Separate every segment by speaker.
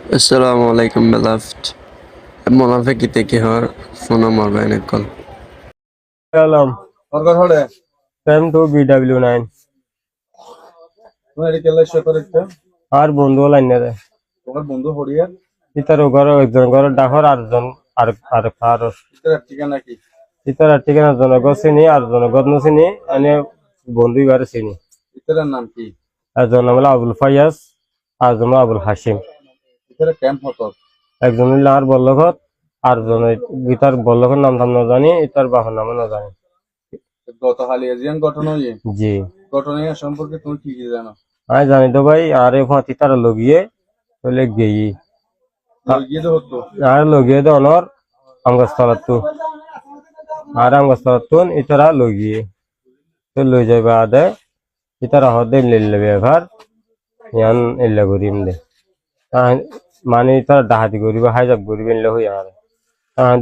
Speaker 1: Assalamu alaikum beloved. Munafiki ki har sona marbaine kal.
Speaker 2: Salam.
Speaker 3: Orgar hode.
Speaker 2: Time to BW9.
Speaker 3: তুমি এটা কেলা share করতে
Speaker 2: আর বন্ধু line রে
Speaker 3: তোমার বন্ধু হরিয়া
Speaker 2: ইতার ঘর একজন ঘর ডাকর আরজন আর আর আর
Speaker 3: এটার ঠিকানা কি
Speaker 2: ইতার ঠিকানা জনগণ চিনি আর জনগণ চিনি মানে বন্ধু বারে চিনি
Speaker 3: এটার নাম কি
Speaker 2: একজন নাম হলো আবুল ফায়াজ আর জন আবুল হাসিম
Speaker 3: এটার ক্যাম্প হতো
Speaker 2: একজন হলো আর বল্লভত আর জন গীতার বল্লভের নাম না জানি ইতার বাবার নাম না জানি
Speaker 3: গত হালি এজিয়ান ঘটনা ইয়ে
Speaker 2: জি
Speaker 3: ঘটনা সম্পর্কে তুমি কি কি জানো
Speaker 2: আমি জানি তো ভাই আরে ফাঁতি তার লগিয়ে চলে গেই
Speaker 3: গিয়ে তো হতো
Speaker 2: আর লগিয়ে তো অনর আমগাছতলাতো আর আমগাছতলাতো ইতারা লগিয়ে তো লই যাইবা আদে ইতারা হদে লিলে ব্যবহার ইয়ান এল্লা করিম দে মানে ইতারা ডাহাতি করিবা হাইজাব করিবে এল্লা হই আর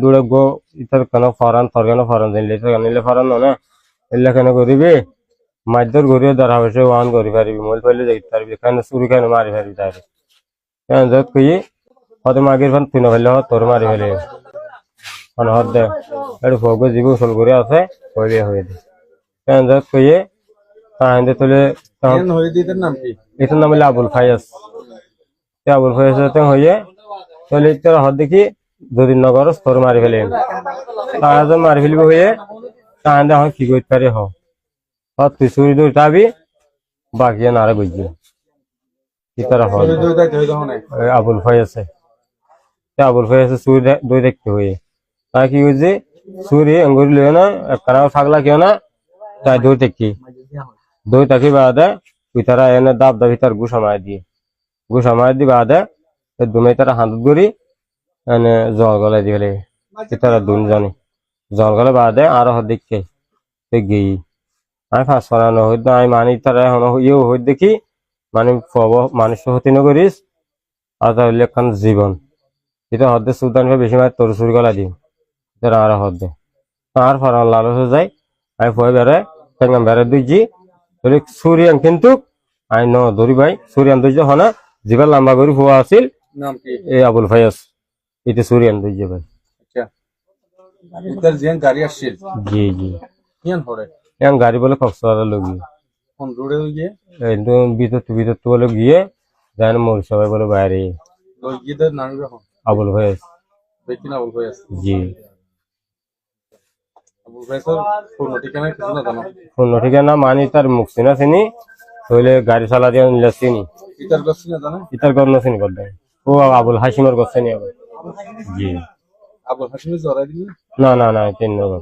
Speaker 2: দূরে গো ইতার কেন ফরান থরগানো ফরান দিলে তো নিলে ফরান না এল্লা কেন করিবে মাইদর গরিয়ে ধরা হয়েছে ওয়ান করি পারিবি মোল পাইলে যাইতে পারবি কেন চুরি কেন মারি পারবি তারে কেন যত কই হতে মাগের ফান তুই না ফেললে তোর মারি ফেলে মানে হদ দে একটু ফোকে জীব উসল করে আছে হয়ে হয়ে দে কেন যত কই তাহলে তোলে
Speaker 3: কেন হয়ে দিতের নাম কি
Speaker 2: এটার নাম হলো আবুল ফায়াজ আবুল ফায়াজ হয়ে তাহলে তোর হদ দেখি যদি নগর তোর মারি ফেলে তারা মারি ফেলব হয়ে তাহলে এখন কি করতে পারে হ তুই চুরি দুই যাবি বাকি নারে বুঝবি ইতারা হল আবুল ফায়াজ আবুল ফায়াজ চুরি দুই দেখতে হয়ে তাই কি হয়েছে চুরি আঙ্গুরি লিও না একখানা থাকলা কেউ না তাই দুই দেখি দুই থাকি বাদে তুই তারা এনে দাব দাবি তার ঘুষ আমায় দি বাদে দুমে তারা হাত গড়ি এনে জল গলায় দিয়ে তারা দুন জানি জল গলে বাদে আরো দেখে গেই আমি ফাঁস করানো হইতো আমি মানি তারা এখন ইয়েও হই দেখি মানে মানুষ হতি নগরিস আর তাহলে এখন জীবন এটা হদ্দে সুলতান বেশি মাছ তোর চুরি গলা দিম এটা আর হদ্দে আর ফরান লালস হয়ে যায় আমি ভয় বেড়ে টেঙ্গাম বেড়ে দিচ্ছি সুরিয়ান কিন্তু আই ন ধরি ভাই সুরিয়ান দৈর্য হনা যিবার লম্বা করে ফুয়া আছিল
Speaker 3: নাম কি
Speaker 2: এই আবুল ফায়াজ এটা সুরিয়ান দৈর্য ভাই
Speaker 3: আচ্ছা এটার জিয়ান গাড়ি আসছিল
Speaker 2: জি জি
Speaker 3: কিয়ান হরে
Speaker 2: এখন গাড়ি বলে কক্সবাজার লগিয়ে
Speaker 3: কোন রোডে গিয়ে
Speaker 2: একদম ভিতর বলে গিয়ে দেন মোর সবাই বলে বাইরে
Speaker 3: লই গিয়ে তার নাম যখন
Speaker 2: আবুল ফায়াজ
Speaker 3: দেখি না আবুল ভাইয়াস
Speaker 2: জি
Speaker 3: আবুল ভাইয়াসের ফোন ঠিকানা কিছু না জানো
Speaker 2: ফোন ঠিকানা মানি তার মুখ চিনা চিনি তাহলে গাড়ি চালা দিয়ে নিলে চিনি
Speaker 3: ইতার কাছ না জানো
Speaker 2: ইতার গন্ধ চিনি করতে ও আবুল হাসিমের গছ চিনি আবার জি
Speaker 3: আবুল হাসিমের জড়াই দিবি
Speaker 2: না তিন নম্বর